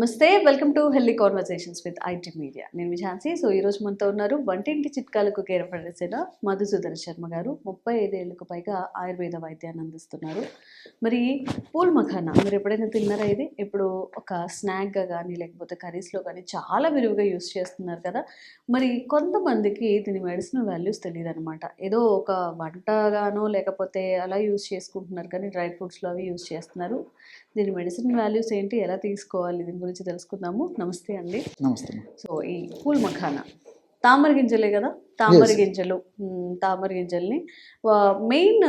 నమస్తే, welcome to healthy conversations with IT media. నేను విజాన్సీ. So ఈరోజు మనతో ఉన్నారు వంటింటి చిట్కాలకు కేర్ ఆఫ్ అడ్రసైన మధుసూదన్ శర్మ గారు. 35 ఏళ్ళకు పైగా ఆయుర్వేద వైద్యాన్ని అందిస్తున్నారు. మరి పూల్ మఖానా మీరు ఎప్పుడైనా తిన్నారా? ఇది ఇప్పుడు ఒక స్నాక్గా కానీ లేకపోతే కర్రీస్లో కానీ చాలా విరివిగా యూస్ చేస్తున్నారు కదా. మరి కొంతమందికి దీని మెడిసినల్ వాల్యూస్ తెలియదు అనమాట. ఏదో ఒక వంటగానో లేకపోతే అలా యూస్ చేసుకుంటున్నారు, కానీ డ్రై ఫ్రూట్స్లో అవి యూస్ చేస్తున్నారు. దీని మెడిసిన్ వాల్యూస్ ఏంటి, ఎలా తీసుకోవాలి, దీని గురించి తెలుసుకుందాము. నమస్తే అండి. నమస్తే. సో ఈ పూల్ మఖానా తామర గింజలే కదా, తామర గింజల్ని మెయిన్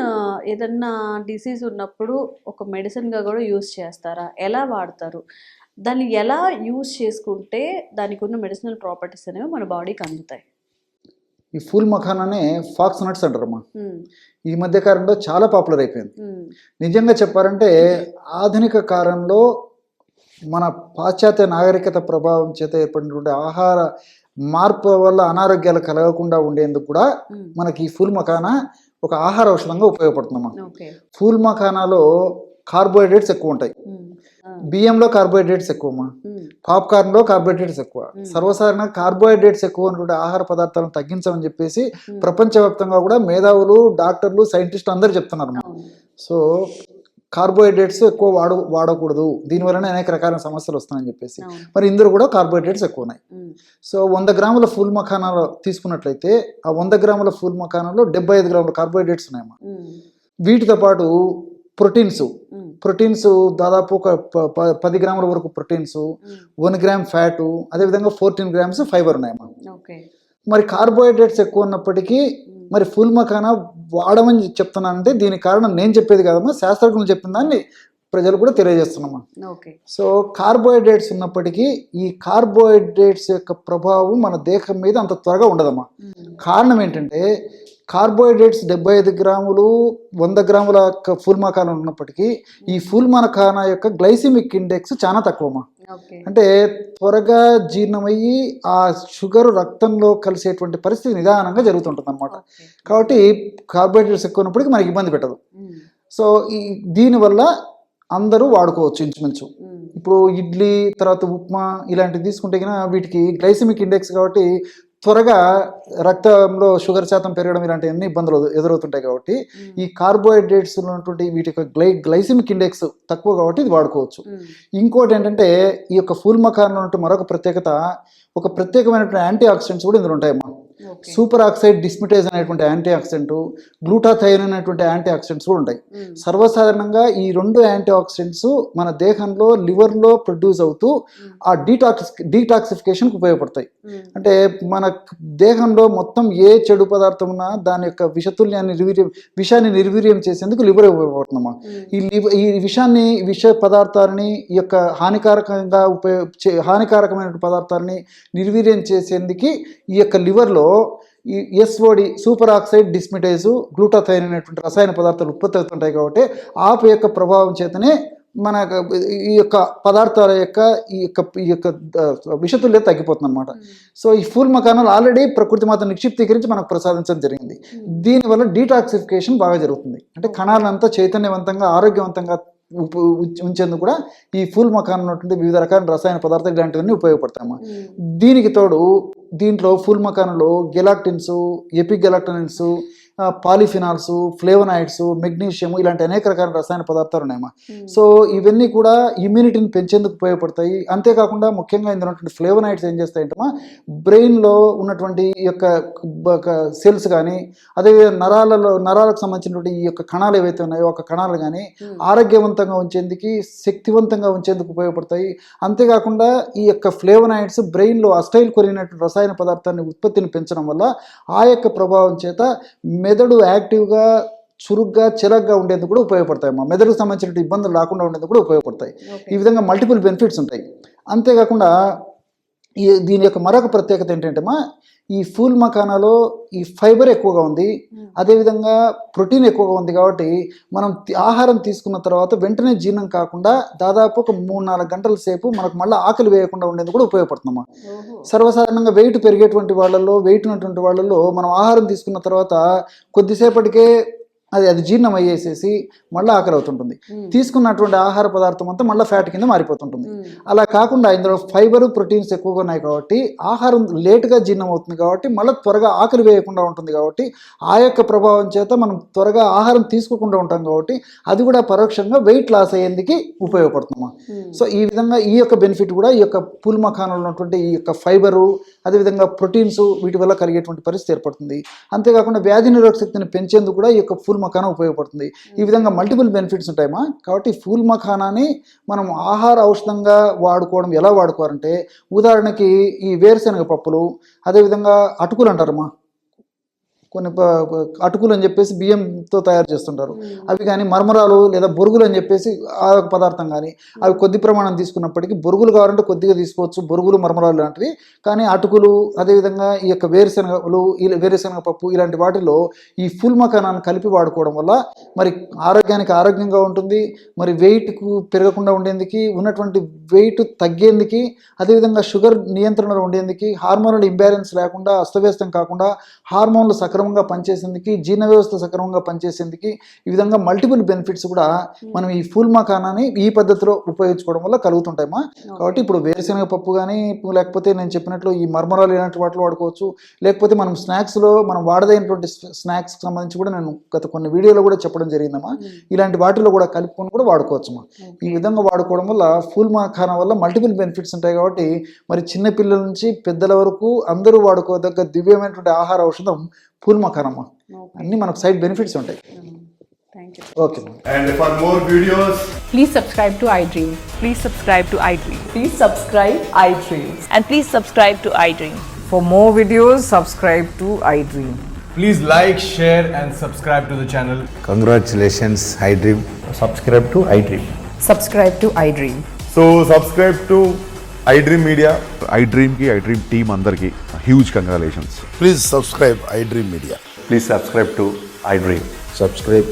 ఏదన్నా డిసీజ్ ఉన్నప్పుడు ఒక మెడిసిన్గా కూడా యూస్ చేస్తారా? ఎలా వాడతారు? దాన్ని ఎలా యూస్ చేసుకుంటే దానికి ఉన్న మెడిసినల్ ప్రాపర్టీస్ అనేవి మన బాడీకి అందుతాయి? ఈ ఫూల్ మఖానానే ఫాక్స్ నట్స్ అంటారమ్మా. ఈ మధ్య కాలంలో చాలా పాపులర్ అయిపోయింది. నిజంగా చెప్పారంటే ఆధునిక కాలంలో మన పాశ్చాత్య నాగరికత ప్రభావం చేత ఏర్పడినటువంటి ఆహార మార్పు వల్ల అనారోగ్యాలు కలగకుండా ఉండేందుకు కూడా మనకి ఈ ఫూల్ మఖానా ఒక ఆహార ఔషధంగా ఉపయోగపడుతుందమ్మా. ఫూల్ మఖానాలో కార్బోహైడ్రేట్స్ ఎక్కువ ఉంటాయి. బియ్యంలో కార్బోహైడ్రేట్స్ ఎక్కువమ్మా, పాప్కార్న్లో కార్బోహైడ్రేట్స్ ఎక్కువ. సర్వసాధారణంగా కార్బోహైడ్రేట్స్ ఎక్కువ ఉన్నటువంటి ఆహార పదార్థాలను తగ్గించమని చెప్పేసి ప్రపంచవ్యాప్తంగా కూడా మేధావులు, డాక్టర్లు, సైంటిస్టులు అందరూ చెప్తున్నారు. సో కార్బోహైడ్రేట్స్ ఎక్కువ వాడకూడదు, దీనివల్లనే అనేక రకాల సమస్యలు వస్తాయని చెప్పేసి. మరి ఇందులో కూడా కార్బోహైడ్రేట్స్ ఎక్కువ ఉన్నాయి. సో 100 గ్రాముల ఫూల్ మఖానాలో తీసుకున్నట్లయితే ఆ 100 గ్రాముల ఫూల్ మఖానాలో 75 గ్రాముల కార్బోహైడ్రేట్స్ ఉన్నాయమ్మా. వీటితో పాటు ప్రోటీన్స్ దాదాపు ఒక 10 గ్రాముల వరకు ప్రోటీన్స్, 1 గ్రామ్ ఫ్యాటు, అదేవిధంగా 14 గ్రామ్స్ ఫైబర్ ఉన్నాయమ్మా. మరి కార్బోహైడ్రేట్స్ ఎక్కువ ఉన్నప్పటికీ మరి ఫుల్ మఖానా వాడమని చెప్తున్నానంటే దీనికి కారణం నేను చెప్పేది కాదమ్మా, శాస్త్రజ్ఞులు చెప్పిన దాన్ని ప్రజలు కూడా తెలియజేస్తున్నామా. సో కార్బోహైడ్రేట్స్ ఉన్నప్పటికీ ఈ కార్బోహైడ్రేట్స్ యొక్క ప్రభావం మన దేహం మీద అంత త్వరగా ఉండదమ్మా. కారణం ఏంటంటే కార్బోహైడ్రేట్స్ 75 గ్రాములు 100 గ్రాముల ఫుల్ మఖానా ఉన్నప్పటికీ ఈ ఫుల్ మఖానా యొక్క గ్లైసిమిక్ ఇండెక్స్ చాలా తక్కువమ్మా. అంటే త్వరగా జీర్ణమయ్యి ఆ షుగర్ రక్తంలో కలిసేటువంటి పరిస్థితి నిదానంగా జరుగుతుంటుంది అన్నమాట. కాబట్టి కార్బోహైడ్రేట్స్ ఎక్కువ ఉన్నప్పటికీ మనకి ఇబ్బంది పెట్టదు. సో దీనివల్ల అందరూ వాడుకోవచ్చు ఇంచుమించు. ఇప్పుడు ఇడ్లీ, తర్వాత ఉప్మా ఇలాంటివి తీసుకుంటే కన్నా వీటికి గ్లైసిమిక్ ఇండెక్స్ కాబట్టి త్వరగా రక్తంలో షుగర్ శాతం పెరగడం ఇలాంటి అన్ని ఇబ్బందులు ఎదురవుతుంటాయి. కాబట్టి ఈ కార్బోహైడ్రేట్స్ ఉన్నటువంటి వీటి యొక్క గ్లైసిమిక్ ఇండెక్స్ తక్కువ కాబట్టి ఇది వాడుకోవచ్చు. ఇంకోటి ఏంటంటే ఈ యొక్క ఫూల్ మఖానా ఉన్నటువంటి మరొక ప్రత్యేకత, ఒక ప్రత్యేకమైనటువంటి యాంటీ ఆక్సిడెంట్స్ కూడా ఇందులో ఉంటాయమ్మా. సూపర్ ఆక్సైడ్ డిస్మిటేజ్ అనేటువంటి యాంటీ ఆక్సిడెంట్, గ్లూటాథైన్ అనేటువంటి యాంటీ ఆక్సిడెంట్స్ కూడా ఉంటాయి. సర్వసాధారణంగా ఈ 2 యాంటీ ఆక్సిడెంట్స్ మన దేహంలో లివర్లో ప్రొడ్యూస్ అవుతూ ఆ డీటాక్సిఫికేషన్కి ఉపయోగపడతాయి. అంటే మన దేహంలో మొత్తం ఏ చెడు పదార్థం ఉన్నా దాని యొక్క విషాన్ని నిర్వీర్యం చేసేందుకు లివర్ ఉపయోగపడుతుందమ్మా. విష పదార్థాలని ఈ యొక్క హానికారకమైన పదార్థాలని నిర్వీర్యం చేసేందుకు ఈ యొక్క లివర్లో ఈ ఎస్ఓడి సూపర్ ఆక్సైడ్ డిస్మిటేజ్, గ్లూటాథైన్ అనేటువంటి రసాయన పదార్థాలు ఉత్పత్తి అవుతుంటాయి. కాబట్టి ఆపు యొక్క ప్రభావం చేతనే మన ఈ యొక్క పదార్థాల యొక్క ఈ యొక్క విషతుల్యత తగ్గిపోతుంది అనమాట. సో ఈ ఫూల్ మఖానాలు ఆల్రెడీ ప్రకృతి మాత నిక్షిప్తీకరించి మనకు ప్రసాదించడం జరిగింది. దీనివల్ల డీటాక్సిఫికేషన్ బాగా జరుగుతుంది. అంటే కణాలంతా చైతన్యవంతంగా, ఆరోగ్యవంతంగా ఉంచేందుకు కూడా ఈ ఫూల్ మఖానా ఉన్నటువంటి వివిధ రకాల రసాయన పదార్థాలు ఇలాంటివన్నీ ఉపయోగపడతాయమ్మా. దీనికి తోడు దీంట్లో ఫూల్ మఖానాలో గెలాక్టిన్స్, ఎపిగెలాక్టనిన్స్, పాలిఫినాల్స్, ఫ్లేవనాయిడ్స్, మెగ్నీషియం ఇలాంటి అనేక రకాల రసాయన పదార్థాలు ఉన్నాయమ్మా. సో ఇవన్నీ కూడా ఇమ్యూనిటీని పెంచేందుకు ఉపయోగపడతాయి. అంతేకాకుండా ముఖ్యంగా ఇందులో ఉన్నటువంటి ఫ్లేవనాయిడ్స్ ఏం చేస్తాయంటమ్మా, బ్రెయిన్లో ఉన్నటువంటి ఈ యొక్క సెల్స్ కానీ, అదేవిధంగా నరాలకు సంబంధించినటువంటి ఈ యొక్క కణాలు ఏవైతే ఉన్నాయో ఒక కణాలు కానీ ఆరోగ్యవంతంగా ఉంచేందుకు, శక్తివంతంగా ఉంచేందుకు ఉపయోగపడతాయి. అంతేకాకుండా ఈ యొక్క ఫ్లేవనాయిడ్స్ బ్రెయిన్లో అస్టైల్ కొరిగినటువంటి రసాయన పదార్థాన్ని ఉత్పత్తిని పెంచడం వల్ల ఆ యొక్క ప్రభావం చేత మెదడు యాక్టివ్గా, చురుగ్గా, చిరగ్గా ఉండేందుకు కూడా ఉపయోగపడతాయి. మెదడుకు సంబంధించిన ఇబ్బందులు రాకుండా ఉండేందుకు కూడా ఉపయోగపడతాయి. ఈ విధంగా మల్టిపుల్ బెనిఫిట్స్ ఉంటాయి. అంతేకాకుండా దీని యొక్క మరొక ప్రత్యేకత ఏంటంటే ఈ ఫూల్ మఖానాలో ఈ ఫైబర్ ఎక్కువగా ఉంది, అదేవిధంగా ప్రోటీన్ ఎక్కువగా ఉంది. కాబట్టి మనం ఆహారం తీసుకున్న తర్వాత వెంటనే జీర్ణం కాకుండా దాదాపు ఒక 3-4 గంటల సేపు మనకు మళ్ళీ ఆకలి వేయకుండా ఉండేది కూడా ఉపయోగపడుతుందమ్మా. సర్వసాధారణంగా వెయిట్ పెరిగేటువంటి వాళ్ళల్లో, వెయిట్ ఉన్నటువంటి వాళ్ళల్లో మనం ఆహారం తీసుకున్న తర్వాత కొద్దిసేపటికే అది జీర్ణం అయ్యేసేసి మళ్ళీ ఆకలి అవుతుంటుంది. తీసుకున్నటువంటి ఆహార పదార్థం అంతా మళ్ళీ ఫ్యాట్ కింద మారిపోతుంటుంది. అలా కాకుండా ఇందులో ఫైబర్, ప్రోటీన్స్ ఎక్కువగా ఉన్నాయి కాబట్టి ఆహారం లేటుగా జీర్ణం అవుతుంది కాబట్టి మళ్ళీ త్వరగా ఆకలి వేయకుండా ఉంటుంది. కాబట్టి ఆ యొక్క ప్రభావం చేత మనం త్వరగా ఆహారం తీసుకోకుండా ఉంటాం కాబట్టి అది కూడా పరోక్షంగా వెయిట్ లాస్ అయ్యేందుకు ఉపయోగపడుతుందమ్మా. సో ఈ విధంగా ఈ యొక్క బెనిఫిట్ కూడా ఈ యొక్క పూల్ మఖానాలో ఉన్నటువంటి ఈ యొక్క ఫైబరు, అదేవిధంగా ప్రోటీన్స్ వీటి వల్ల కలిగేటువంటి పరిస్థితి ఏర్పడుతుంది. అంతేకాకుండా వ్యాధి నిరోధక శక్తిని పెంచేందుకు కూడా ఈ యొక్క ఫూల్ మఖానా ఉపయోగపడుతుంది. ఈ విధంగా మల్టిపుల్ బెనిఫిట్స్ ఉంటాయమ్మా. కాబట్టి ఫూల్ మఖానాని మనం ఆహార ఔషధంగా వాడుకోవడం ఎలా వాడుకోవాలంటే, ఉదాహరణకి ఈ వేరుశనగ పప్పులు, అదేవిధంగా అటుకులు అంటారమ్మా. కొన్ని అటుకులు అని చెప్పేసి బియ్యంతో తయారు చేస్తుంటారు. అవి కానీ మరమరాలు లేదా బొరుగులు అని చెప్పేసి ఆ పదార్థం కానీ అవి కొద్ది ప్రమాణం తీసుకున్నప్పటికీ, బొరుగులు కావాలంటే కొద్దిగా తీసుకోవచ్చు, బొరుగులు మరమరాలు లాంటివి. కానీ అటుకులు, అదేవిధంగా ఈ యొక్క వేరుశనగ పప్పు ఇలాంటి వాటిలో ఈ ఫుల్ మఖానాన్ని కలిపి వాడుకోవడం వల్ల మరి ఆరోగ్యానికి ఆరోగ్యంగా ఉంటుంది. మరి వెయిట్కు పెరగకుండా ఉండేందుకు, ఉన్నటువంటి వెయిట్ తగ్గేందుకు, అదేవిధంగా షుగర్ నియంత్రణలో ఉండేందుకు, హార్మోనల్ ఇంబ్యాలెన్స్ లేకుండా అస్తవ్యస్తం కాకుండా హార్మోన్లు సక్రమంగా పనిచేసేందుకు, జీర్ణ వ్యవస్థ సక్రమంగా పనిచేసేందుకు, ఈ విధంగా మల్టిపుల్ బెనిఫిట్స్ కూడా మనం ఈ ఫూల్ మఖానాని ఈ పద్ధతిలో ఉపయోగించుకోవడం వల్ల కలుగుతుంటాయమ్మా. కాబట్టి ఇప్పుడు వేరుశనగ పప్పు కానీ, లేకపోతే నేను చెప్పినట్లు ఈ మర్మరాలు ఇలాంటి వాటిలో వాడుకోవచ్చు. లేకపోతే మనం స్నాక్స్లో మనం వాడదైనటువంటి స్నాక్స్ సంబంధించి కూడా నేను గత కొన్ని వీడియోలో కూడా చెప్పడం జరిగిందమ్మా. ఇలాంటి వాటిలో కూడా కలుపుకొని కూడా వాడుకోవచ్చమ్మా. ఈ విధంగా వాడుకోవడం వల్ల ఫూల్ మఖానా వల్ల మల్టిపుల్ బెనిఫిట్స్ ఉంటాయి. కాబట్టి మరి చిన్నపిల్లల నుంచి పెద్దల వరకు అందరూ వాడుకోదగ్గ దివ్యమైనటువంటి ఆహార ఔషధం ఫూల్ మఖానమ్మా. అన్ని మనకు సైడ్ బెనిఫిట్స్ ఉంటాయి. Okay. And for more videos, Please subscribe to iDream. Please subscribe to iDream. Please subscribe iDream. And please subscribe to iDream. For more videos, subscribe to iDream. please like, share and subscribe to the channel. Congratulations, iDream. subscribe to iDream. Subscribe to iDream. So subscribe to iDream Media. iDream team అందరికి huge congratulations. Please subscribe iDream Media. Please subscribe to iDream. Subscribe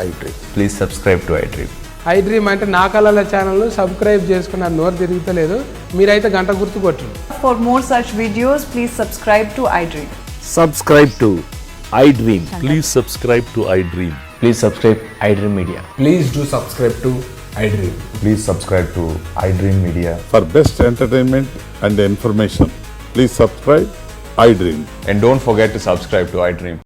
iDream. Please subscribe to iDream. iDream అంటే నా కళల channel subscribe చేసుకున్న నోరు తిరుగుతలేదు, మీరైతే గంట గుర్తు కొట్టండి. For more such videos, please subscribe to iDream. Subscribe to iDream. Please subscribe to iDream. Please subscribe iDream Media. Please do subscribe to iDream. Please subscribe to iDream Media. For best entertainment and information, please subscribe iDream. And don't forget to subscribe to iDream.